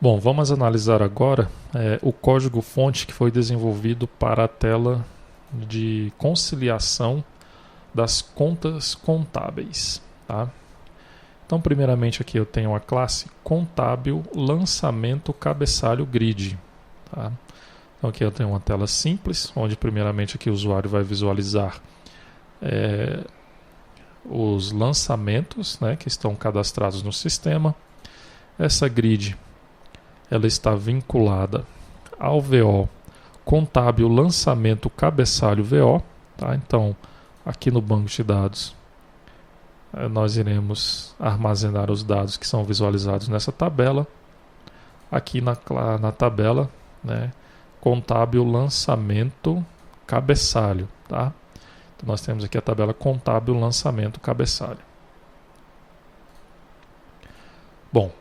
Bom, vamos analisar agora o código-fonte que foi desenvolvido para a tela de conciliação das contas contábeis. Tá? Então, primeiramente aqui eu tenho a classe contábil lançamento cabeçalho grid. Tá? Então aqui eu tenho uma tela simples, onde primeiramente aqui o usuário vai visualizar os lançamentos, né, que estão cadastrados no sistema. Essa grid ela está vinculada ao VO contábil lançamento cabeçalho VO. Tá? Então, aqui no banco de dados, nós iremos armazenar os dados que são visualizados nessa tabela. Aqui na tabela, né, contábil lançamento cabeçalho. Tá? Então, nós temos aqui a tabela contábil lançamento cabeçalho. Bom,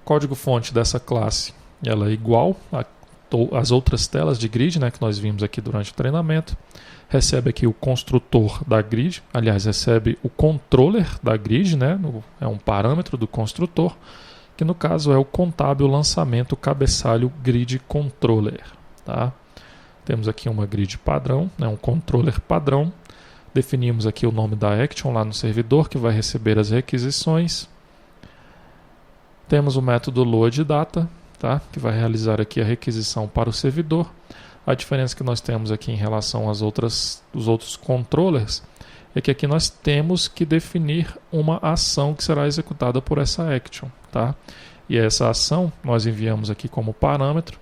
código-fonte dessa classe ela é igual às outras telas de grid, né, que nós vimos aqui durante o treinamento. Recebe aqui o construtor da grid, aliás, recebe o controller da grid, né, é um parâmetro do construtor, que no caso é o contábil lançamento cabeçalho grid controller. Tá? Temos aqui uma grid padrão, né, um controller padrão. Definimos aqui o nome da action lá no servidor, que vai receber as requisições. Temos o método loadData, tá? Que vai realizar aqui a requisição para o servidor. A diferença que nós temos aqui em relação aos outros controllers é que aqui nós temos que definir uma ação que será executada por essa action. Tá? E essa ação nós enviamos aqui como parâmetro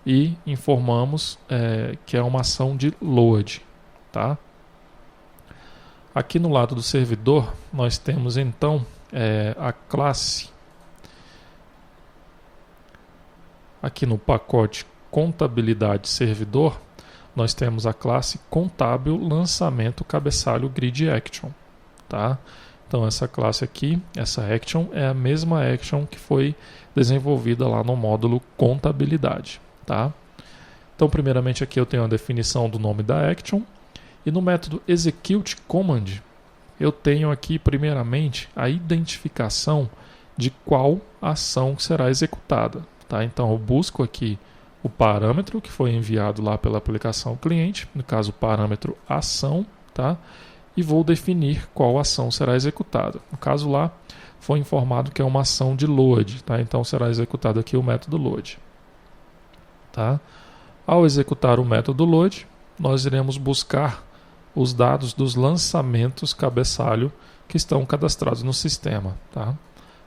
e informamos que é uma ação de load. Tá? Aqui no lado do servidor nós temos então a classe. Aqui no pacote contabilidade servidor, nós temos a classe contábil lançamento cabeçalho grid action. Tá? Então essa classe aqui, essa action, é a mesma action que foi desenvolvida lá no módulo contabilidade. Tá? Então primeiramente aqui eu tenho a definição do nome da action e no método execute command eu tenho aqui primeiramente a identificação de qual ação será executada. Tá? Então eu busco aqui o parâmetro que foi enviado lá pela aplicação cliente, no caso o parâmetro ação, tá? E vou definir qual ação será executada. No caso lá foi informado que é uma ação de load, tá? Então será executado aqui o método load. Tá? Ao executar o método load, nós iremos buscar os dados dos lançamentos cabeçalho que estão cadastrados no sistema. Tá?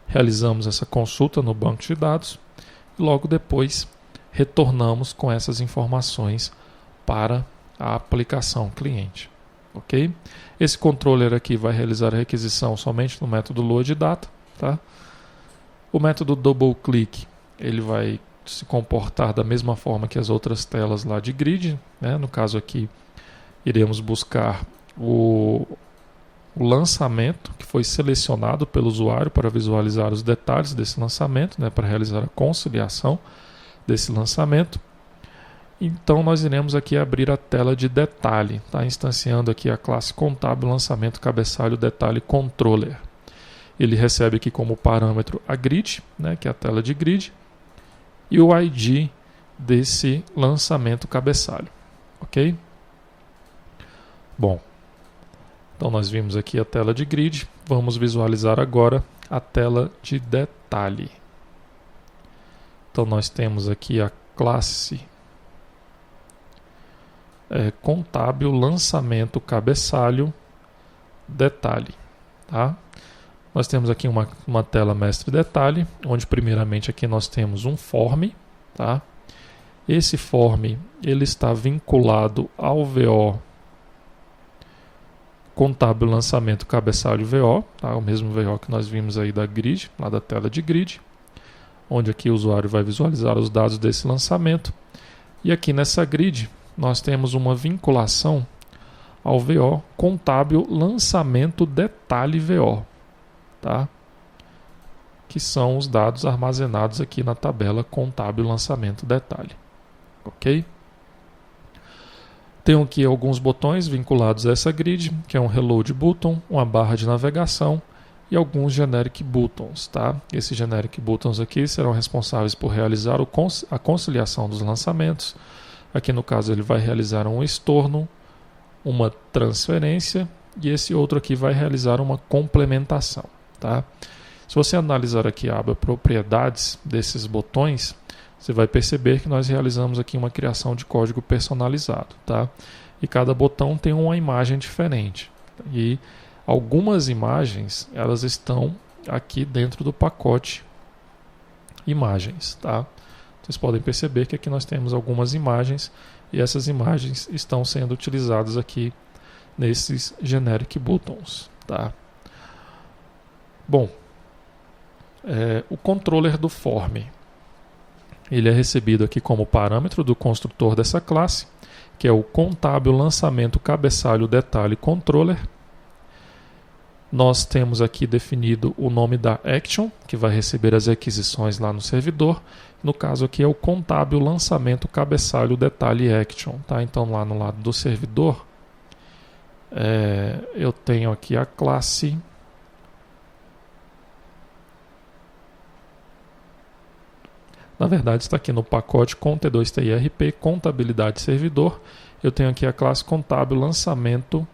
Realizamos essa consulta no banco de dados. Logo depois retornamos com essas informações para a aplicação cliente. Ok? Esse controller aqui vai realizar a requisição somente no método loadData. Tá? O método doubleClick ele vai se comportar da mesma forma que as outras telas lá de grid. Né? No caso aqui iremos buscar o lançamento que foi selecionado pelo usuário para visualizar os detalhes desse lançamento, né, para realizar a conciliação desse lançamento. Então nós iremos aqui abrir a tela de detalhe, tá? Instanciando aqui a classe contábil lançamento cabeçalho detalhe controller. Ele recebe aqui como parâmetro a grid, né, que é a tela de grid, e o ID desse lançamento cabeçalho. Ok? Bom, então nós vimos aqui a tela de grid, vamos visualizar agora a tela de detalhe. Então nós temos aqui a classe contábil lançamento cabeçalho detalhe. Tá? Nós temos aqui uma tela mestre detalhe, onde primeiramente aqui nós temos um form. Tá? Esse form ele está vinculado ao VO contábil lançamento cabeçalho VO, tá? O mesmo VO que nós vimos aí da grid, lá da tela de grid, onde aqui o usuário vai visualizar os dados desse lançamento. E aqui nessa grid nós temos uma vinculação ao VO contábil lançamento detalhe VO, tá? Que são os dados armazenados aqui na tabela contábil lançamento detalhe. Ok? Tenho aqui alguns botões vinculados a essa grid, que é um Reload Button, uma barra de navegação e alguns generic buttons, tá? Esses generic buttons aqui serão responsáveis por realizar a conciliação dos lançamentos. Aqui no caso ele vai realizar um estorno, uma transferência, e esse outro aqui vai realizar uma complementação, tá? Se você analisar aqui a aba propriedades desses botões, você vai perceber que nós realizamos aqui uma criação de código personalizado, tá? E cada botão tem uma imagem diferente. E algumas imagens, elas estão aqui dentro do pacote imagens, tá? Vocês podem perceber que aqui nós temos algumas imagens e essas imagens estão sendo utilizadas aqui nesses generic buttons, tá? Bom, o controller do form, ele é recebido aqui como parâmetro do construtor dessa classe, que é o contábil lançamento cabeçalho detalhe controller. Nós temos aqui definido o nome da action, que vai receber as requisições lá no servidor. No caso aqui é o contábil lançamento cabeçalho detalhe action, tá? Então lá no lado do servidor, eu tenho aqui a classe na verdade está aqui no pacote com T2TIRP, contabilidade servidor. Eu tenho aqui a classe contábil lançamento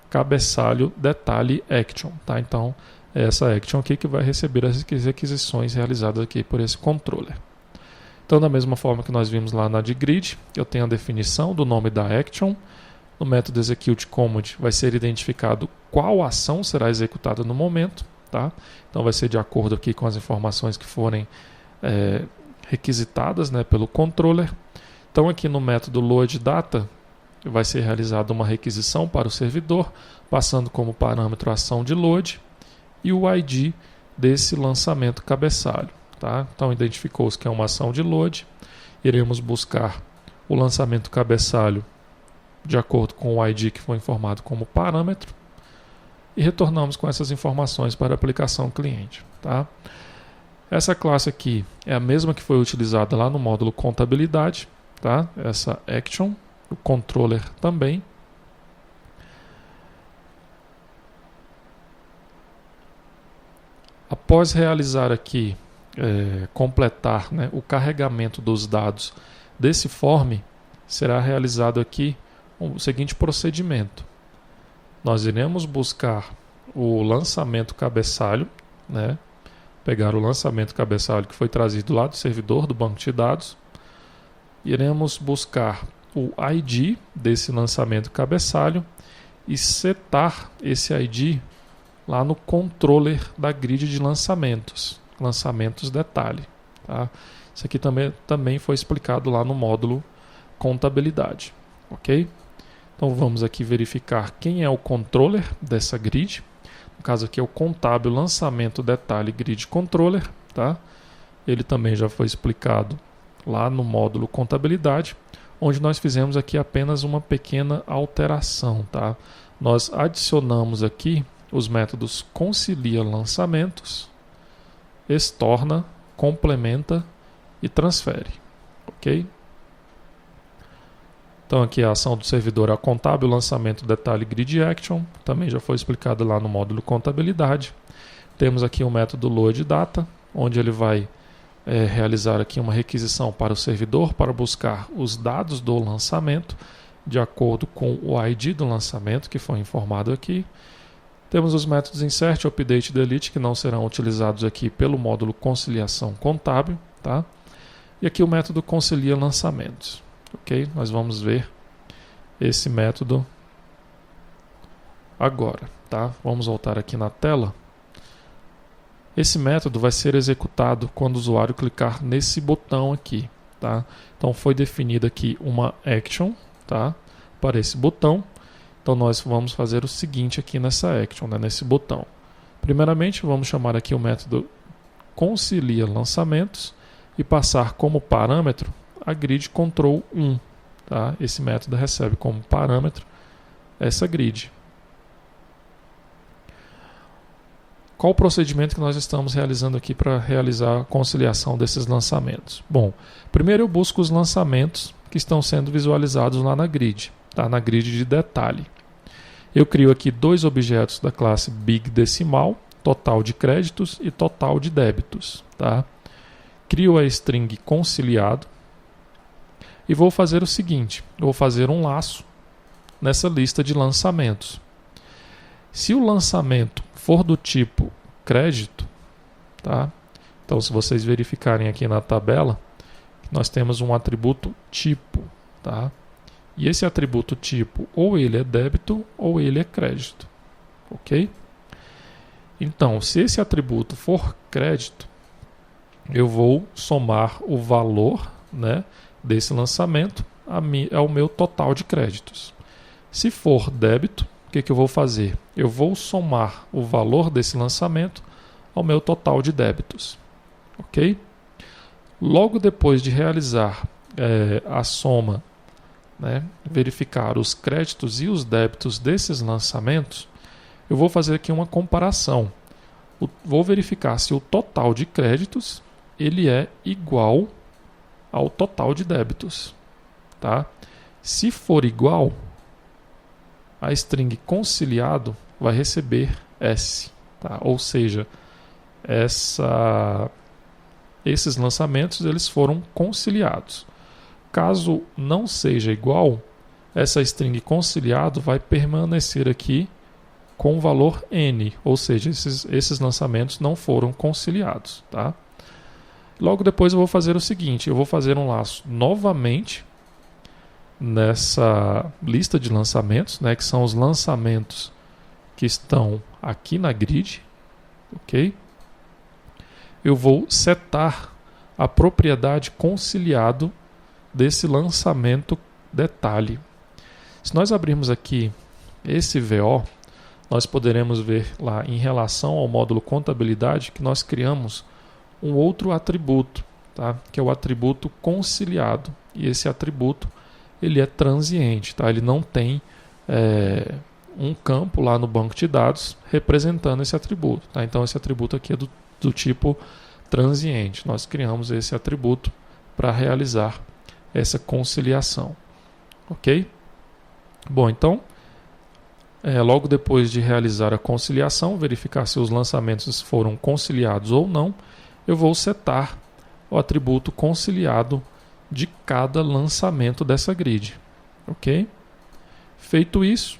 cabeçalho detalhe action, tá? Então é essa action aqui que vai receber as requisições realizadas aqui por esse controller. Então da mesma forma que nós vimos lá na de grid, eu tenho a definição do nome da action. No método executeCommand vai ser identificado qual ação será executada no momento, tá? Então vai ser de acordo aqui com as informações que forem requisitadas, né, pelo controller. Então aqui no método loadData vai ser realizada uma requisição para o servidor, passando como parâmetro a ação de load e o ID desse lançamento cabeçalho, tá? Então identificou-se que é uma ação de load, iremos buscar o lançamento cabeçalho de acordo com o ID que foi informado como parâmetro e retornamos com essas informações para a aplicação cliente, tá? Essa classe aqui é a mesma que foi utilizada lá no módulo contabilidade, tá? Essa action, o controller também. Após realizar aqui, completar, né, o carregamento dos dados desse form, será realizado aqui o seguinte procedimento. Nós iremos buscar o lançamento cabeçalho, né? Pegar o lançamento cabeçalho que foi trazido lá do servidor do banco de dados. Iremos buscar o ID desse lançamento cabeçalho e setar esse ID lá no controller da grid de lançamentos detalhe, tá? Isso aqui também foi explicado lá no módulo contabilidade, ok? Então vamos aqui verificar quem é o controller dessa grid. No caso aqui é o contábil lançamento detalhe grid controller, tá? Ele também já foi explicado lá no módulo contabilidade, onde nós fizemos aqui apenas uma pequena alteração, tá? Nós adicionamos aqui os métodos concilia lançamentos, estorna, complementa e transfere, ok? Então aqui a ação do servidor é a contábil lançamento detalhe grid action, também já foi explicado lá no módulo contabilidade. Temos aqui o método loadData, onde ele vai realizar aqui uma requisição para o servidor para buscar os dados do lançamento de acordo com o ID do lançamento que foi informado aqui. Temos os métodos insert, update e delete que não serão utilizados aqui pelo módulo conciliação contábil, tá? E aqui o método concilia lançamentos. Ok? Nós vamos ver esse método agora, tá? Vamos voltar aqui na tela. Esse método vai ser executado quando o usuário clicar nesse botão aqui, tá? Então foi definida aqui uma action, tá? Para esse botão. Então nós vamos fazer o seguinte aqui nessa action, né? Nesse botão. Primeiramente vamos chamar aqui o método concilia lançamentos e passar como parâmetro a grid control 1, tá? Esse método recebe como parâmetro essa grid. Qual o procedimento que nós estamos realizando aqui para realizar a conciliação desses lançamentos? Bom, primeiro eu busco os lançamentos que estão sendo visualizados lá na grid, tá? Na grid de detalhe. Eu crio aqui dois objetos da classe Big Decimal, total de créditos e total de débitos. Tá? Crio a string conciliado e vou fazer o seguinte, eu vou fazer um laço nessa lista de lançamentos. Se o lançamento for do tipo crédito, tá? Então se vocês verificarem aqui na tabela, nós temos um atributo tipo, tá? E esse atributo tipo, ou ele é débito ou ele é crédito, ok? Então, se esse atributo for crédito, eu vou somar o valor, né, desse lançamento ao meu total de créditos. Se for débito, o que eu vou fazer? Eu vou somar o valor desse lançamento ao meu total de débitos, ok? Logo depois de realizar a soma, né, verificar os créditos e os débitos desses lançamentos, eu vou fazer aqui uma comparação. Vou verificar se o total de créditos ele é igual ao total de débitos. Tá? Se for igual, a string conciliado vai receber S. Tá? Ou seja, esses lançamentos eles foram conciliados. Caso não seja igual, essa string conciliado vai permanecer aqui com o valor N, ou seja, esses lançamentos não foram conciliados. Tá? Logo depois eu vou fazer o seguinte, eu vou fazer um laço novamente nessa lista de lançamentos, né, que são os lançamentos que estão aqui na grid, ok? Eu vou setar a propriedade conciliado desse lançamento detalhe. Se nós abrirmos aqui esse VO, nós poderemos ver lá em relação ao módulo contabilidade que nós criamos um outro atributo, tá? Que é o atributo conciliado. E esse atributo ele é transiente, tá? Ele não tem um campo lá no banco de dados representando esse atributo. Tá? Então esse atributo aqui é do tipo transiente. Nós criamos esse atributo para realizar essa conciliação. Ok? Bom, então, logo depois de realizar a conciliação, verificar se os lançamentos foram conciliados ou não, eu vou setar o atributo conciliado de cada lançamento dessa grid. Ok? Feito isso,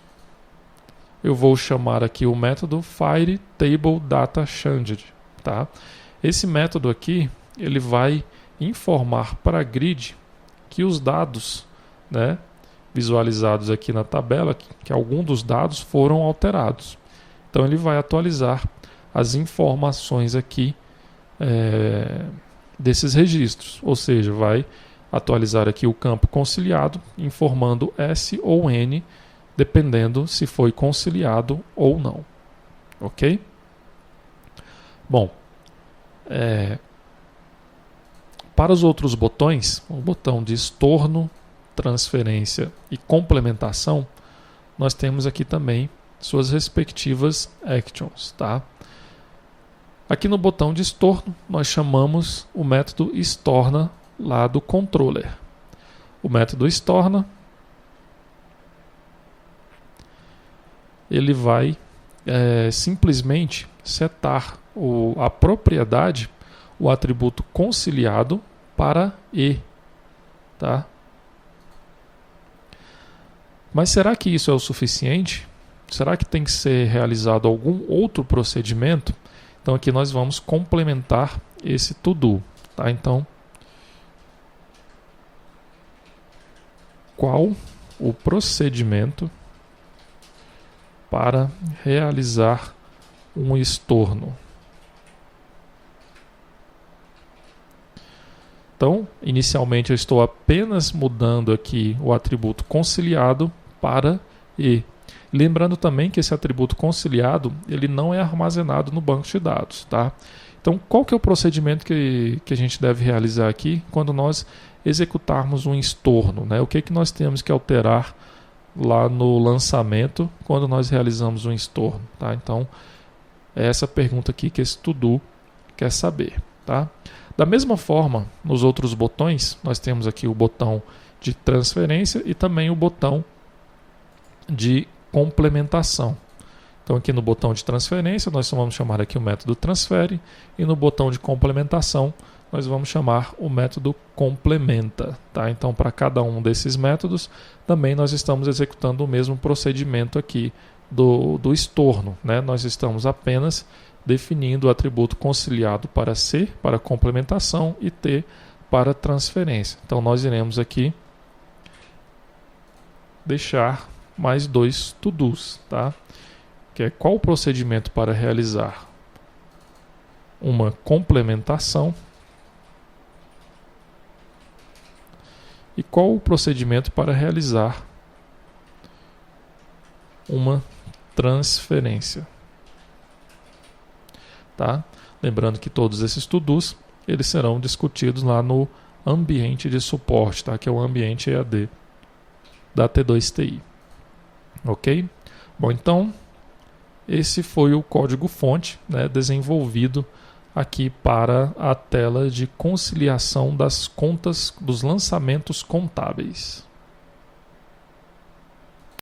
eu vou chamar aqui o método FireTableDataChanged. Tá? Esse método aqui ele vai informar para a grid que os dados, né, visualizados aqui na tabela, que alguns dos dados foram alterados. Então ele vai atualizar as informações aqui desses registros, ou seja, vai atualizar aqui o campo conciliado, informando S ou N, dependendo se foi conciliado ou não. Ok? Bom, para os outros botões, o botão de estorno, transferência e complementação, nós temos aqui também suas respectivas actions. Tá? Aqui no botão de estorno, nós chamamos o método estorna lá do controller. O método estorna ele vai simplesmente setar a propriedade, o atributo conciliado para E. Tá? Mas será que isso é o suficiente? Será que tem que ser realizado algum outro procedimento? Então aqui nós vamos complementar esse to-do. Tá? Então, qual o procedimento para realizar um estorno? Então, inicialmente eu estou apenas mudando aqui o atributo conciliado para E. Lembrando também que esse atributo conciliado ele não é armazenado no banco de dados. Tá? Então, qual que é o procedimento que a gente deve realizar aqui quando nós executarmos um estorno? Né? O que nós temos que alterar lá no lançamento quando nós realizamos um estorno? Tá? Então, é essa pergunta aqui que esse to-do quer saber. Tá? Da mesma forma, nos outros botões, nós temos aqui o botão de transferência e também o botão de complementação. Então aqui no botão de transferência nós vamos chamar aqui o método transfere, e no botão de complementação nós vamos chamar o método complementa. Tá? Então para cada um desses métodos também nós estamos executando o mesmo procedimento aqui do estorno, né? Nós estamos apenas definindo o atributo conciliado para C, para complementação, e T para transferência. Então nós iremos aqui deixar mais dois to-dos, tá? Que é qual o procedimento para realizar uma complementação e qual o procedimento para realizar uma transferência. Tá? Lembrando que todos esses to-dos eles serão discutidos lá no ambiente de suporte, tá? Que é o ambiente EAD da T2TI. Ok? Bom, então esse foi o código-fonte, né, desenvolvido aqui para a tela de conciliação das contas dos lançamentos contábeis.